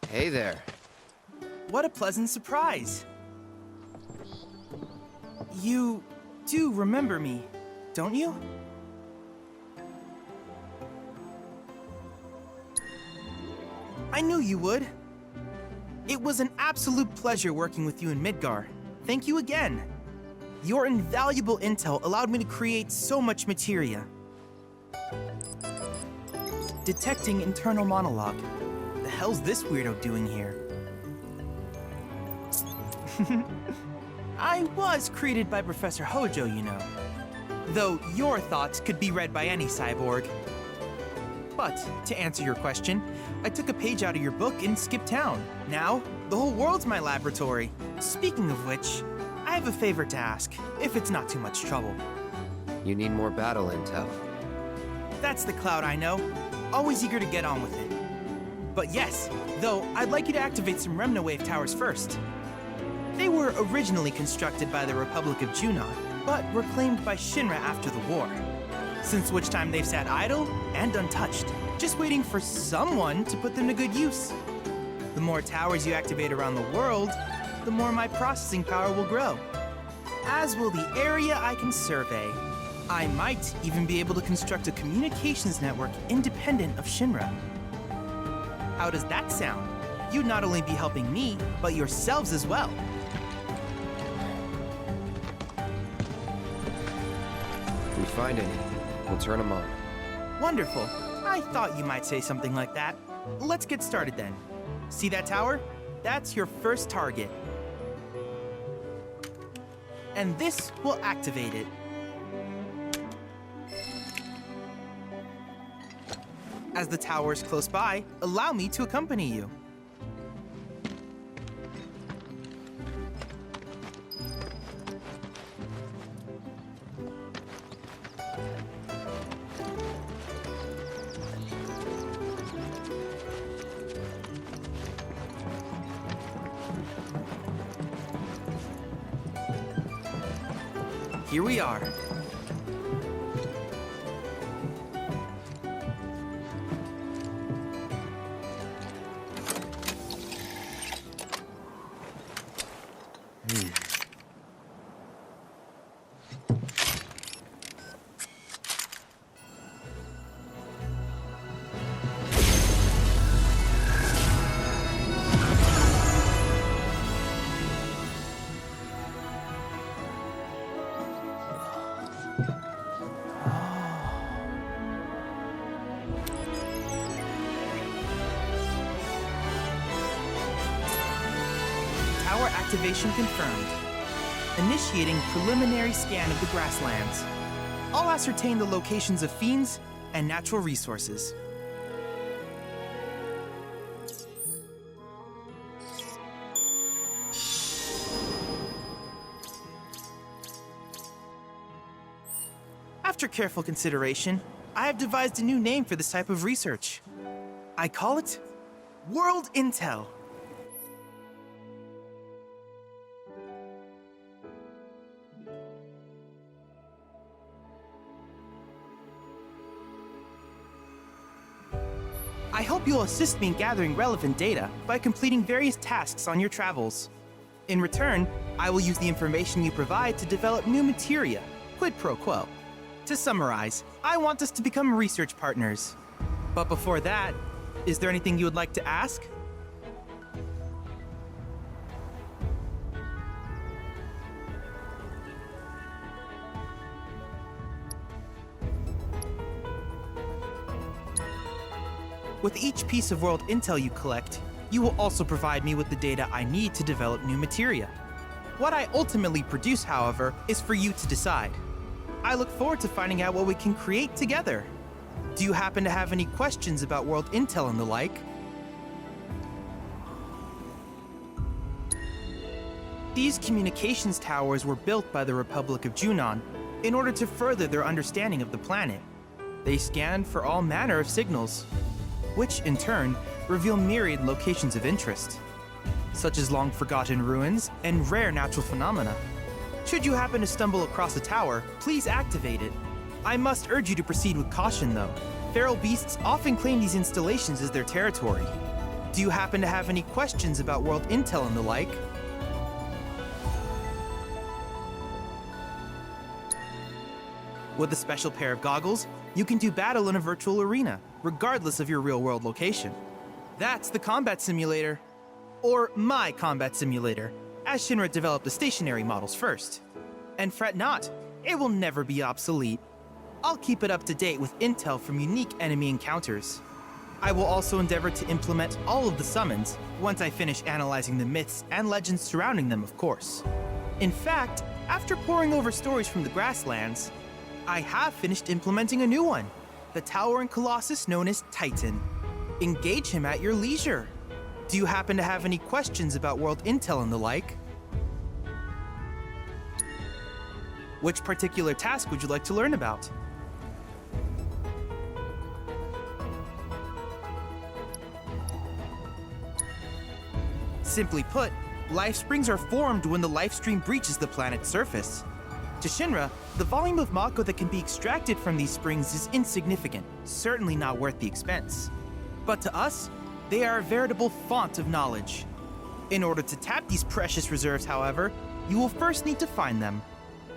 Hey there. What a pleasant surprise. You do remember me, don't you? I knew you would. It was an absolute pleasure working with you in Midgar. Thank you again. Your invaluable intel allowed me to create so much materia. Detecting internal monologue. The hell's this weirdo doing here? I was created by Professor Hojo, you know. Though your thoughts could be read by any cyborg. But, to answer your question, I took a page out of your book and skipped town. Now, the whole world's my laboratory. Speaking of which, I have a favor to ask, if it's not too much trouble. You need more battle intel. That's the Cloud I know. Always eager to get on with it. But yes, though, I'd like you to activate some Remnawave towers first. They were originally constructed by the Republic of Junon, but were claimed by Shinra after the war. Since which time they've sat idle and untouched, just waiting for someone to put them to good use. The more towers you activate around the world, the more my processing power will grow. As will the area I can survey. I might even be able to construct a communications network independent of Shinra. How does that sound? You'd not only be helping me, but yourselves as well. If we find anything, we'll turn them on. Wonderful. I thought you might say something like that. Let's get started then. See that tower? That's your first target. And this will activate it. As the tower is close by, allow me to accompany you. Here we are. Tower activation confirmed. Initiating preliminary scan of the grasslands. I'll ascertain the locations of fiends and natural resources. After careful consideration, I have devised a new name for this type of research. I call it World Intel. I hope you'll assist me in gathering relevant data by completing various tasks on your travels. In return, I will use the information you provide to develop new materia, quid pro quo. To summarize, I want us to become research partners. But before that, is there anything you would like to ask? With each piece of world intel you collect, you will also provide me with the data I need to develop new materia. What I ultimately produce, however, is for you to decide. I look forward to finding out what we can create together. Do you happen to have any questions about world intel and the like? These communications towers were built by the Republic of Junon in order to further their understanding of the planet. They scan for all manner of signals, which in turn reveal myriad locations of interest, such as long-forgotten ruins and rare natural phenomena. Should you happen to stumble across a tower, please activate it. I must urge you to proceed with caution, though. Feral beasts often claim these installations as their territory. Do you happen to have any questions about world intel and the like? With a special pair of goggles, you can do battle in a virtual arena, regardless of your real-world location. That's the combat simulator. Or my combat simulator, as Shinra developed the stationary models first. And fret not, it will never be obsolete. I'll keep it up to date with intel from unique enemy encounters. I will also endeavor to implement all of the summons once I finish analyzing the myths and legends surrounding them, of course. In fact, after poring over stories from the grasslands, I have finished implementing a new one, the towering colossus known as Titan. Engage him at your leisure. Do you happen to have any questions about world intel and the like? Which particular task would you like to learn about? Simply put, life springs are formed when the life stream breaches the planet's surface. To Shinra, the volume of Mako that can be extracted from these springs is insignificant, certainly not worth the expense. But to us, they are a veritable font of knowledge. In order to tap these precious reserves, however, you will first need to find them.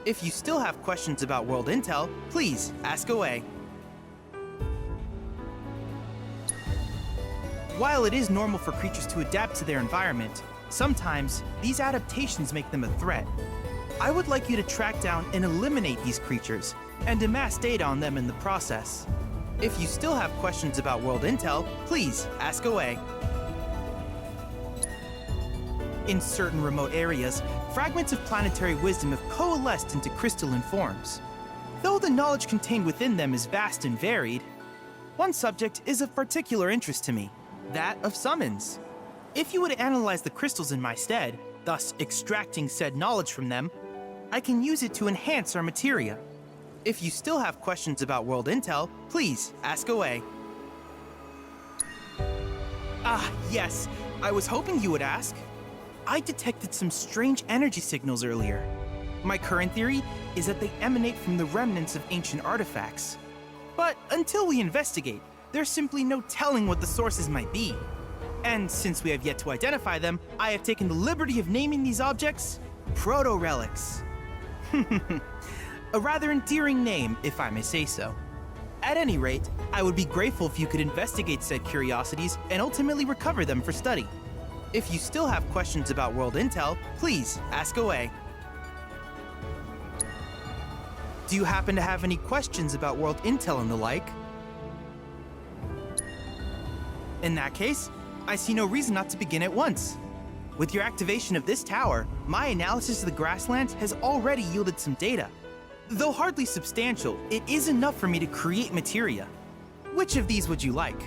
If you still have questions about world intel, please ask away. While it is normal for creatures to adapt to their environment, sometimes these adaptations make them a threat. I would like you to track down and eliminate these creatures, and amass data on them in the process. If you still have questions about world intel, please ask away. In certain remote areas, fragments of planetary wisdom have coalesced into crystalline forms. Though the knowledge contained within them is vast and varied, one subject is of particular interest to me, that of summons. If you would analyze the crystals in my stead, thus extracting said knowledge from them, I can use it to enhance our materia. If you still have questions about world intel, please ask away. Ah, yes, I was hoping you would ask. I detected some strange energy signals earlier. My current theory is that they emanate from the remnants of ancient artifacts. But until we investigate, there's simply no telling what the sources might be. And since we have yet to identify them, I have taken the liberty of naming these objects proto-relics. A rather endearing name, if I may say so. At any rate, I would be grateful if you could investigate said curiosities and ultimately recover them for study. If you still have questions about world intel, please ask away. Do you happen to have any questions about world intel and the like? In that case, I see no reason not to begin at once. With your activation of this tower, my analysis of the grasslands has already yielded some data. Though hardly substantial, it is enough for me to create materia. Which of these would you like?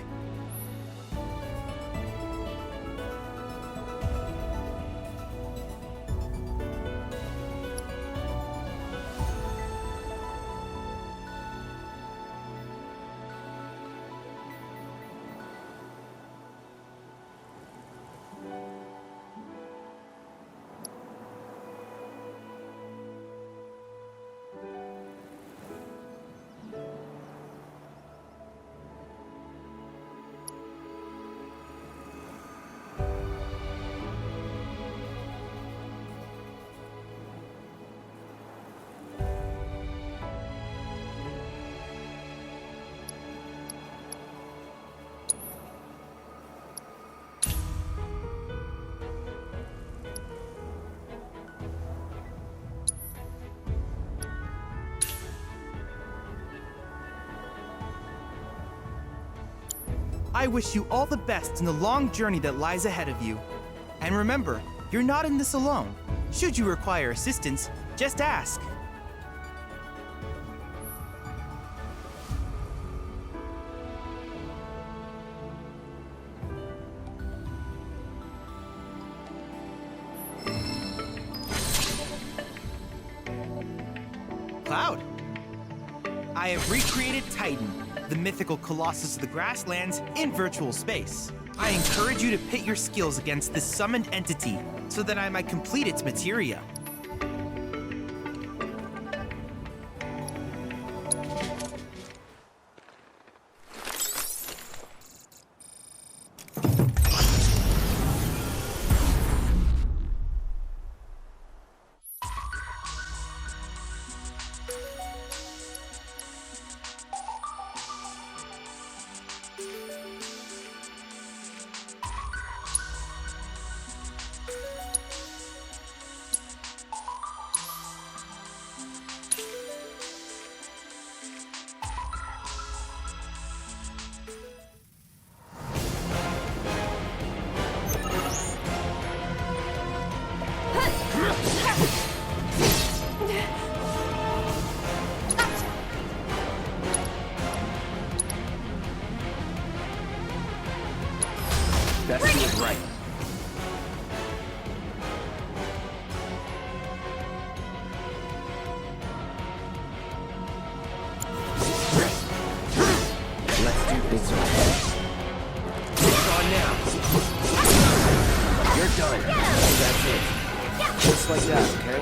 I wish you all the best in the long journey that lies ahead of you. And remember, you're not in this alone. Should you require assistance, just ask. Cloud. I have recreated Titan, the mythical colossus of the grasslands, in virtual space. I encourage you to pit your skills against this summoned entity so that I might complete its materia. right. Let's do this right. It's on now. You're done. That's it. Just like that, okay?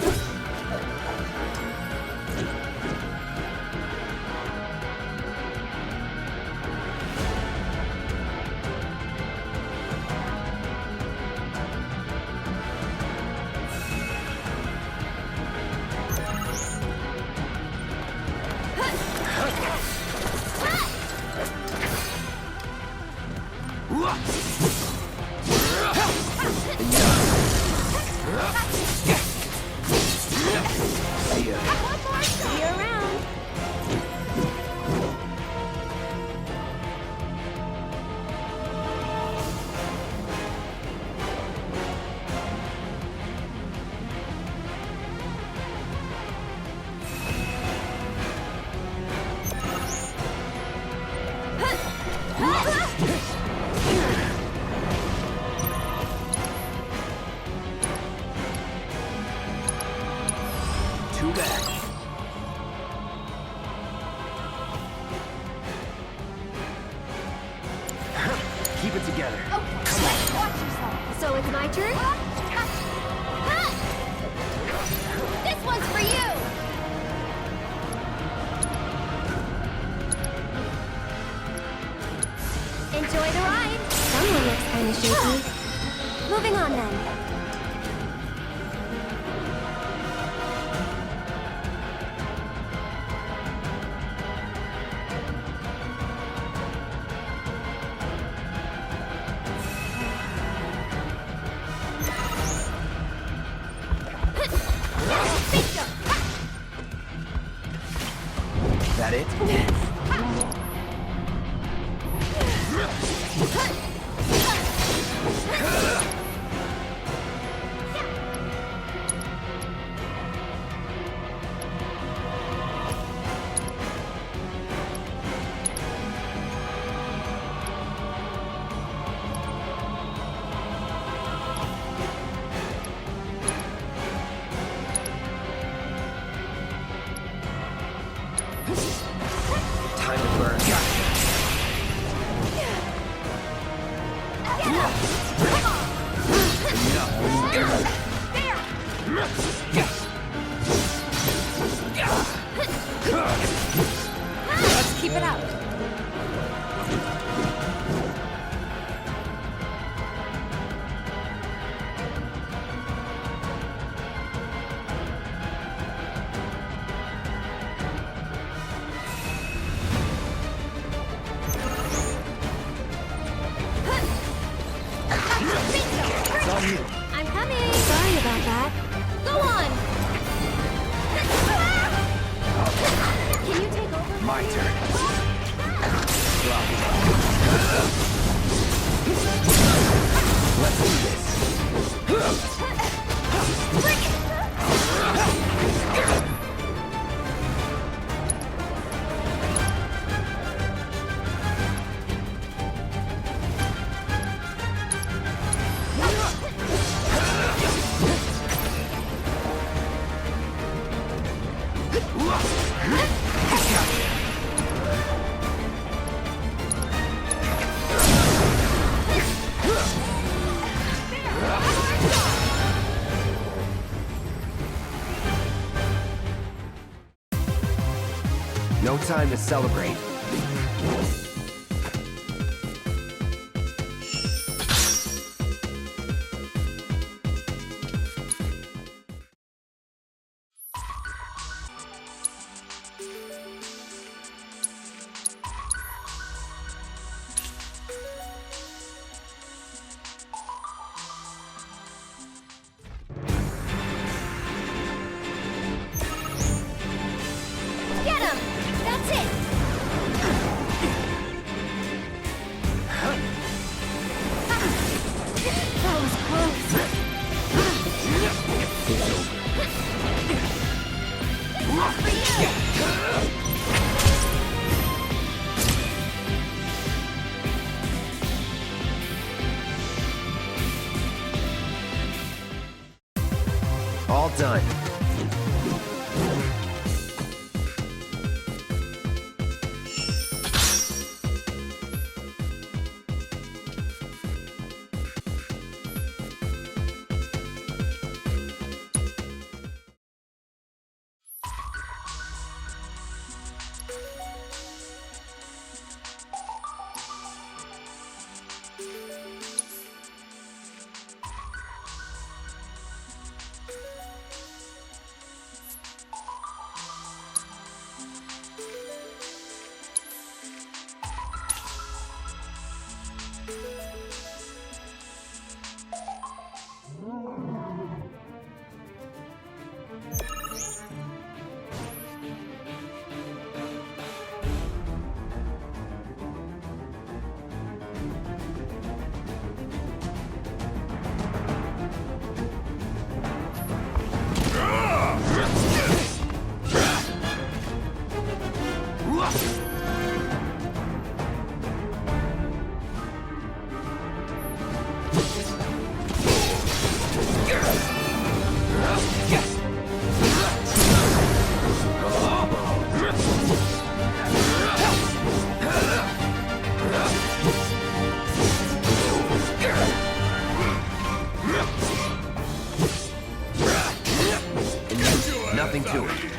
See ya. See you around. Too bad. Keep it together. Okay, watch yourself. So it's my turn? This one's for you! Enjoy the ride. Someone looks kind of shaky. Moving on then. That it? Time to burn. Let's keep it up. It's on you. I'm coming. Sorry about that. Go on. Can you take over? My turn. Drop. Let's do this. No time to celebrate. Get him! That's it! time. Nothing to it.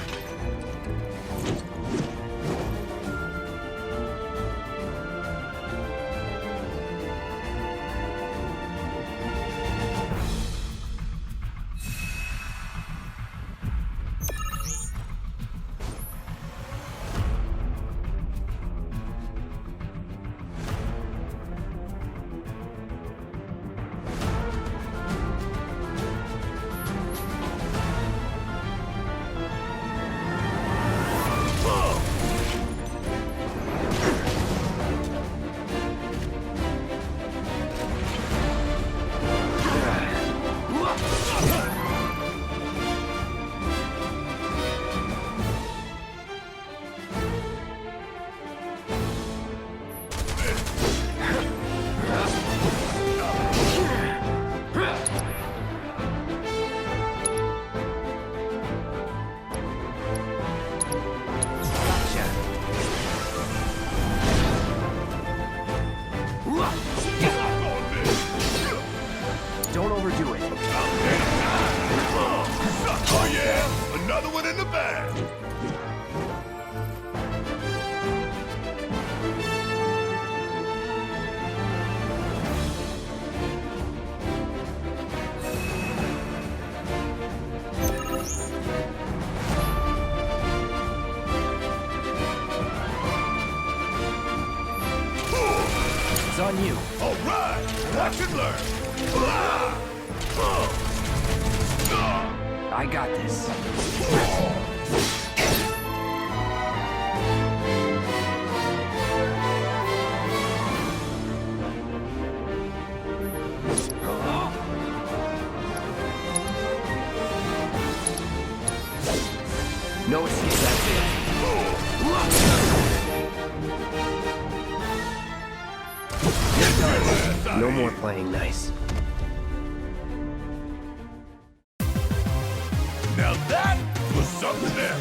Don't overdo it. Oh yeah, another one in the bag. It's on you. All right, watch and learn. I got this. No escape, that's it. No more playing nice. Now that was something else.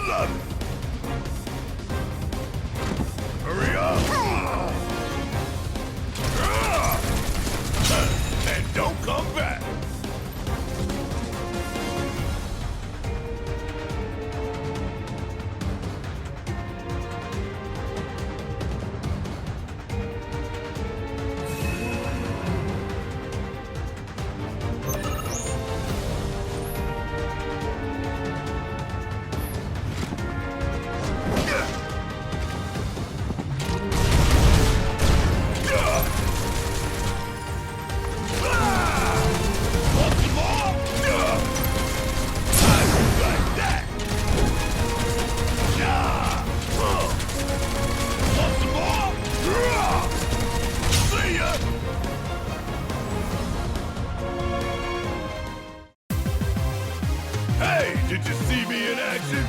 love it. Hurry up. And don't come back. Hey, did you see me in action?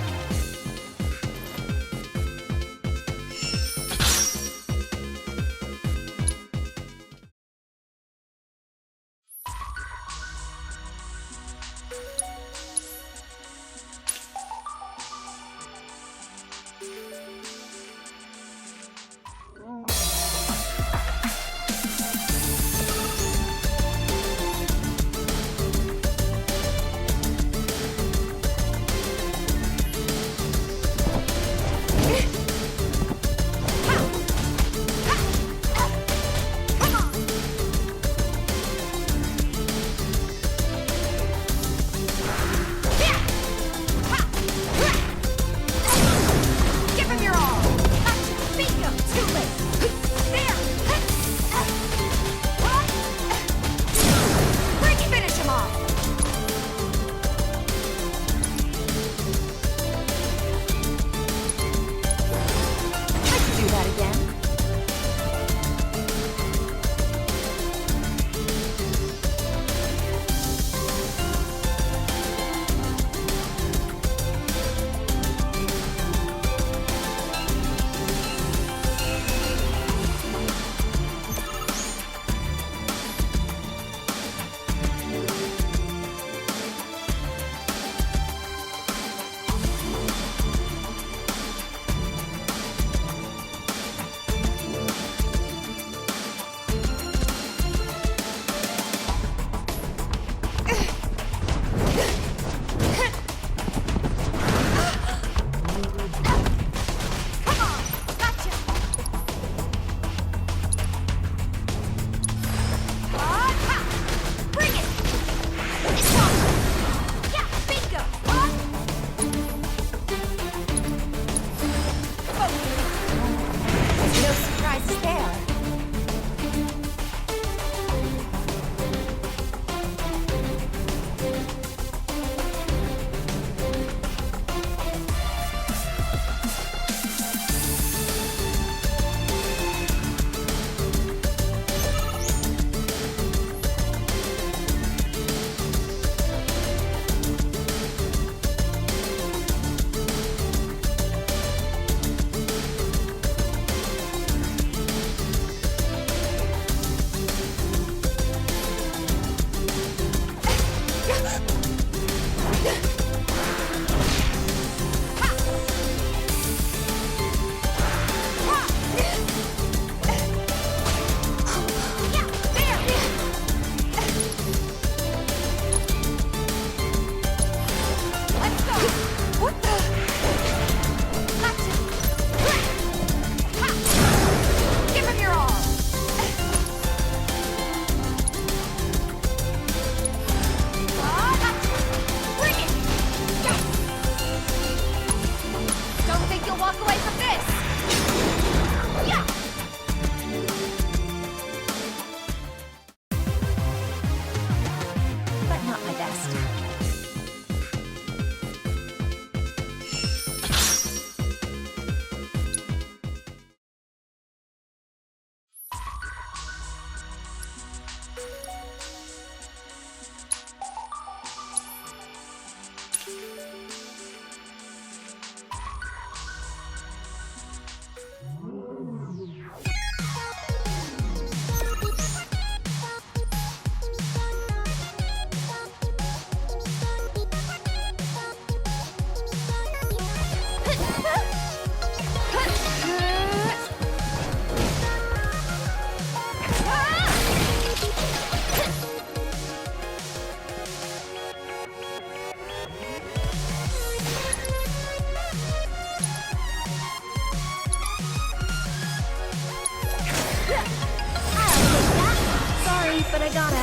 gotta.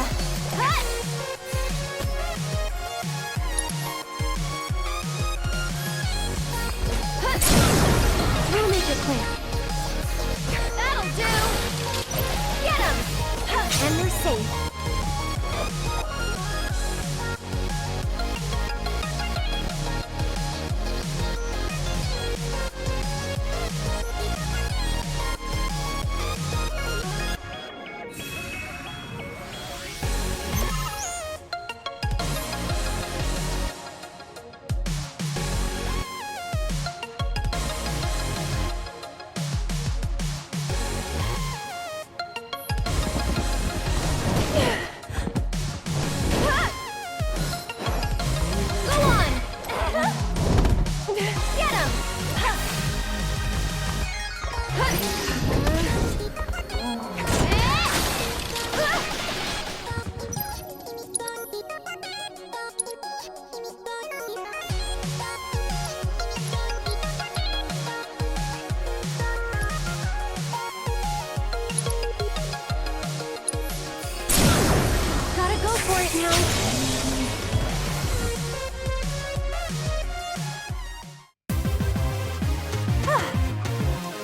Huh! We'll make it quick. That'll do! Get him! And they're safe.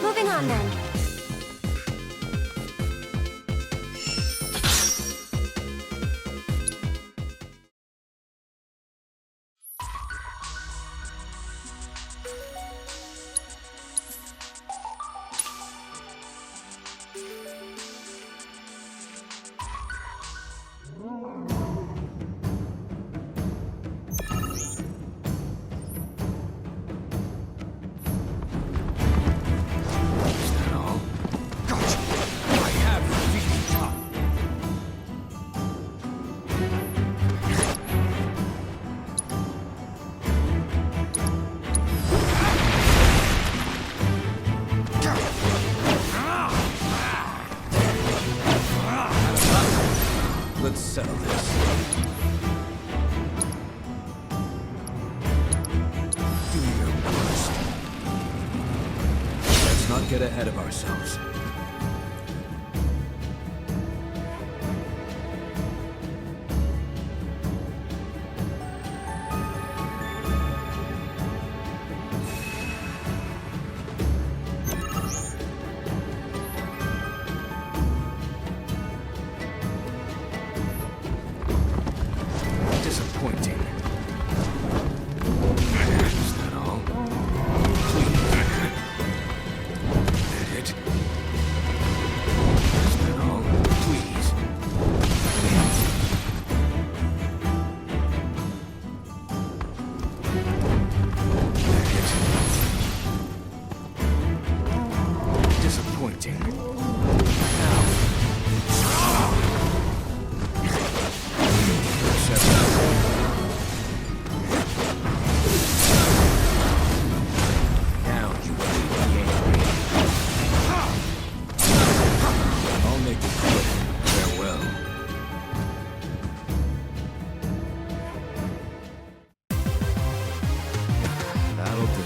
Moving on then. Let's settle this. Do your worst. Let's not get ahead of ourselves. Disappointing. Is that all? Please. That it? Is that all? Please. That it? Disappointing. That'll do.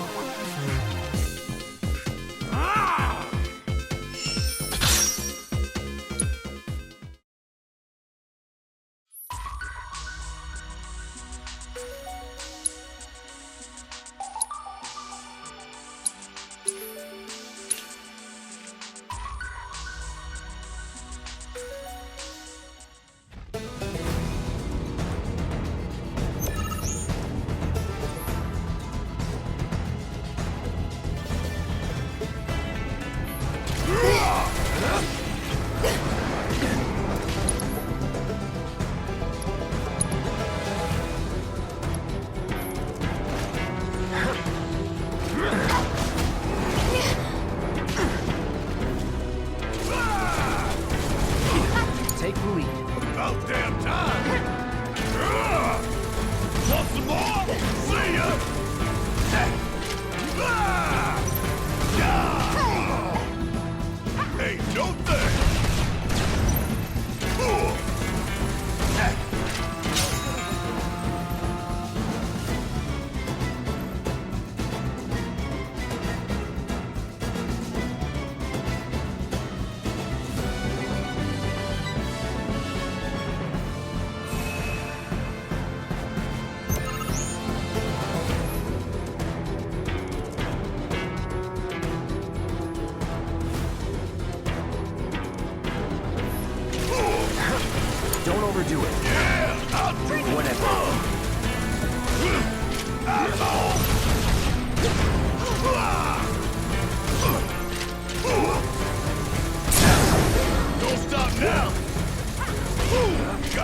Take the lead. About damn time! Want some more? See ya! Hey, don't think!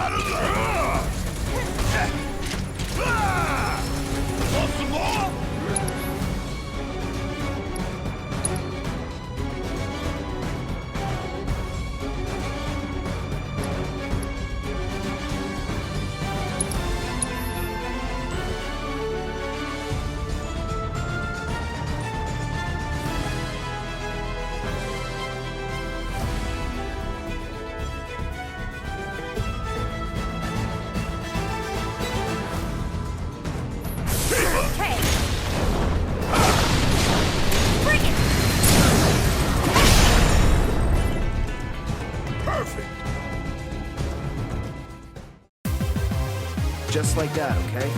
gotta learn! Want some more? Okay. Bring it! Perfect! Just like that, okay?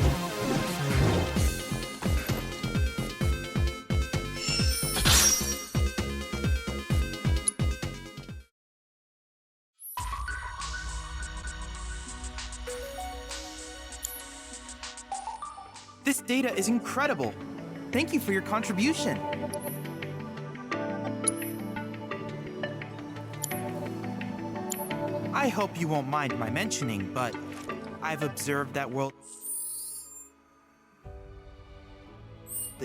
This data is incredible. Thank you for your contribution. I hope you won't mind my mentioning, but I've observed that the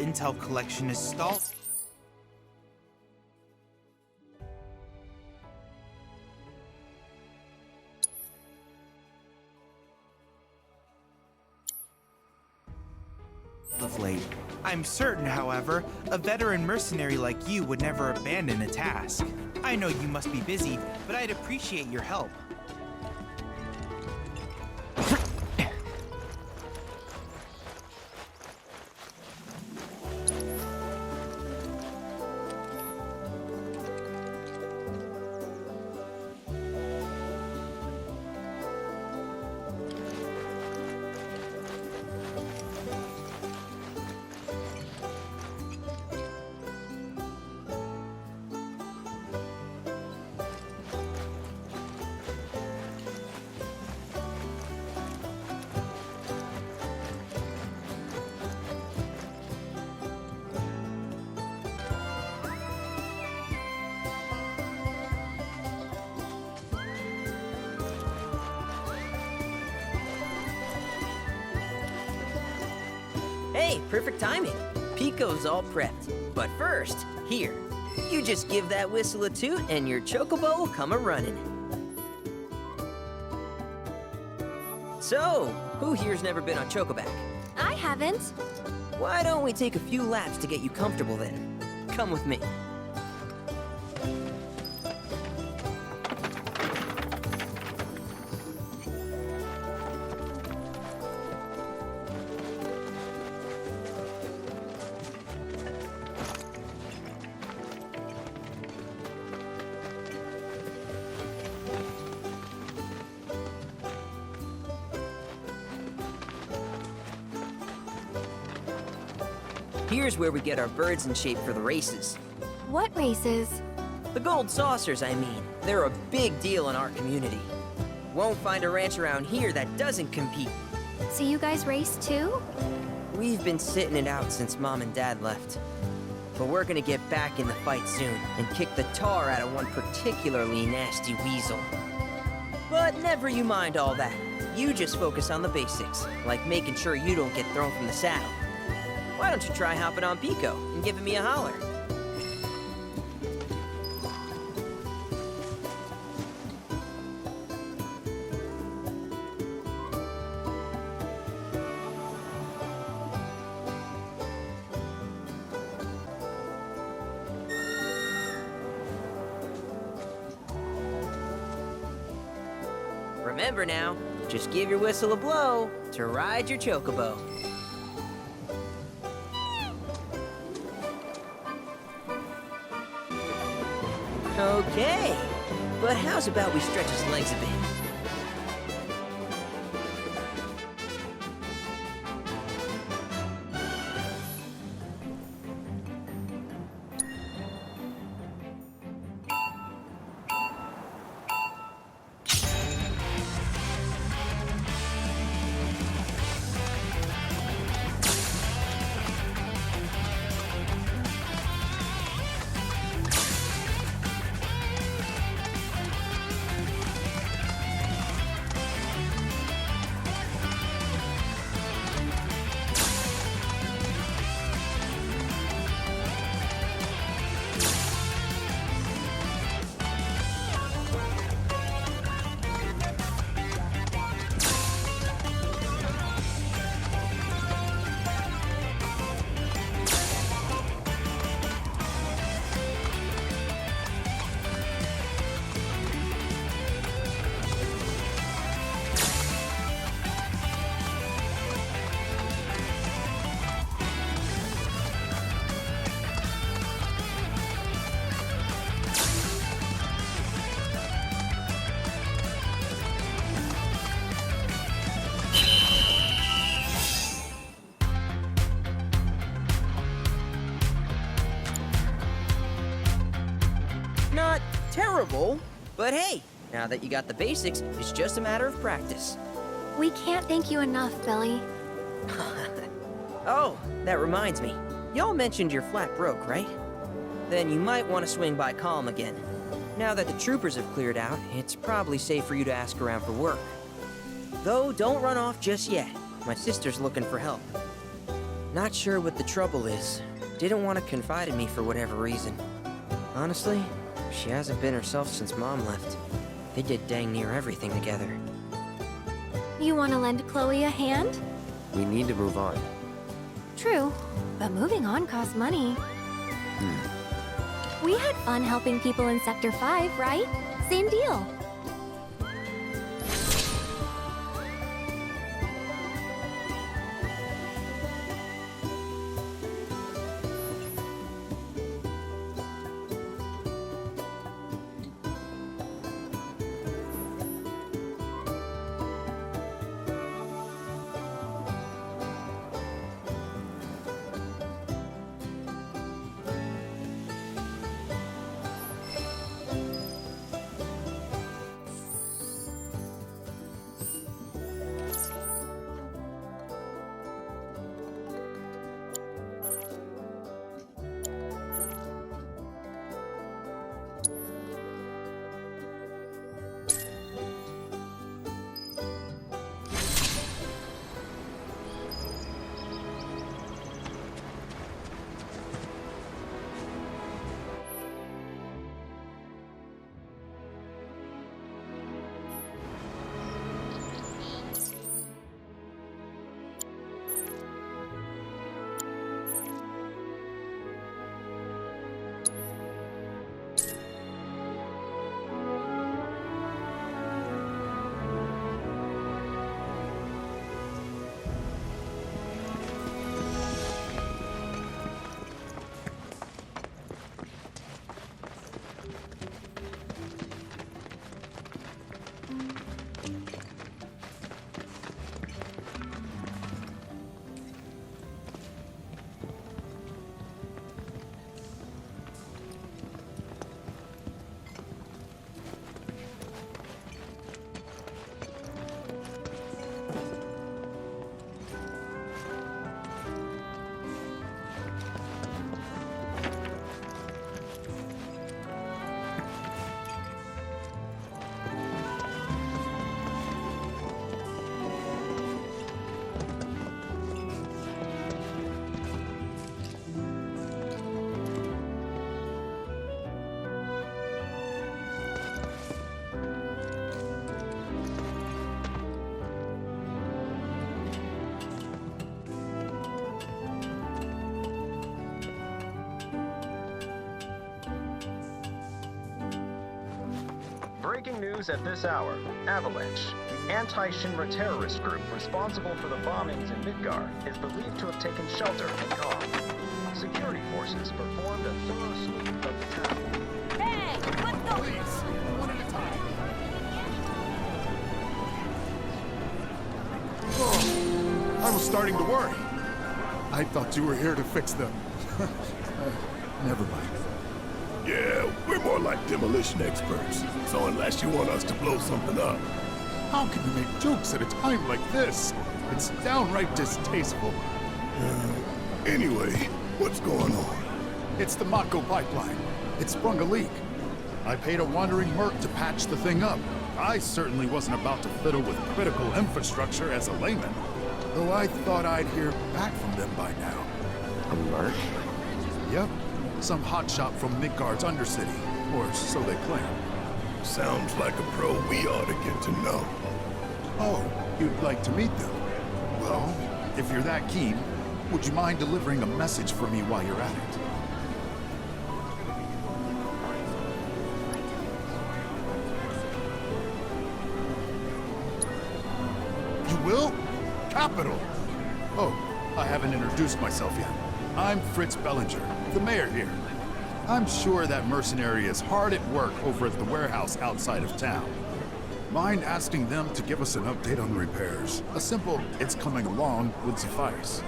intel collection is stalled. Of late. I'm certain, however, a veteran mercenary like you would never abandon a task. I know you must be busy, but I'd appreciate your help. Hey, perfect timing. Pico's all prepped. But first, here, you just give that whistle a toot and your chocobo will come a-running. So, who here's never been on Chocoback? I haven't. Why don't we take a few laps to get you comfortable then? Come with me. Here's where we get our birds in shape for the races. What races? The gold saucers, I mean. They're a big deal in our community. Won't find a ranch around here that doesn't compete. So you guys race too? We've been sitting it out since Mom and Dad left. But we're gonna get back in the fight soon and kick the tar out of one particularly nasty weasel. But never you mind all that. You just focus on the basics, like making sure you don't get thrown from the saddle. Why don't you try hopping on Pico and giving me a holler? Remember now, just give your whistle a blow to ride your chocobo. Okay, but how's about we stretch his legs a bit? horrible, but hey, now that you got the basics, it's just a matter of practice. We can't thank you enough, Billy. Oh, that reminds me. Y'all mentioned your flat broke, right? Then you might want to swing by Calm again. Now that the troopers have cleared out, it's probably safe for you to ask around for work. Though, don't run off just yet. My sister's looking for help. Not sure what the trouble is. Didn't want to confide in me for whatever reason. Honestly, she hasn't been herself since Mom left. They did dang near everything together. You want to lend Chloe a hand? We need to move on. True, but moving on costs money. We had fun helping people in Sector 5, right? Same deal. Breaking news at this hour. Avalanche, the anti-Shinra terrorist group responsible for the bombings in Midgar, is believed to have taken shelter in Calm. Security forces performed a thorough sweep of the town. Hey, let's go! Please, one at a time. Oh, I was starting to worry. I thought you were here to fix them. Never mind. Yeah, we're more like demolition experts. So unless you want us to blow something up. How can you make jokes at a time like this? It's downright distasteful. Anyway, what's going on? It's the Mako pipeline. It sprung a leak. I paid a wandering merc to patch the thing up. I certainly wasn't about to fiddle with critical infrastructure as a layman. Though I thought I'd hear back from them by now. A merc? Yep. Some hotshot from Midgard's Undercity. Or so they claim. Sounds like a pro we ought to get to know. Oh, you'd like to meet them? Well, if you're that keen, would you mind delivering a message for me while you're at it? You will? Capital! Oh, I haven't introduced myself yet. I'm Fritz Bellinger, the mayor here. I'm sure that mercenary is hard at work over at the warehouse outside of town. Mind asking them to give us an update on repairs? A simple, it's coming along, would suffice.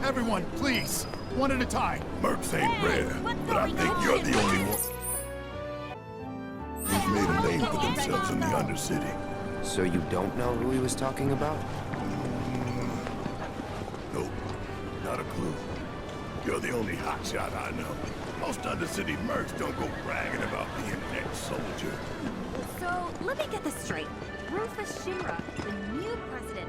Everyone, please, one at a time. Mercs ain't rare, but I think you're the only one. who's made a name for themselves in the Undercity. So you don't know who he was talking about? Nope, not a clue. You're the only hotshot I know. Most Undercity mercs don't go bragging about being an ex-soldier. So, let me get this straight. Rufus Shinra, the new president,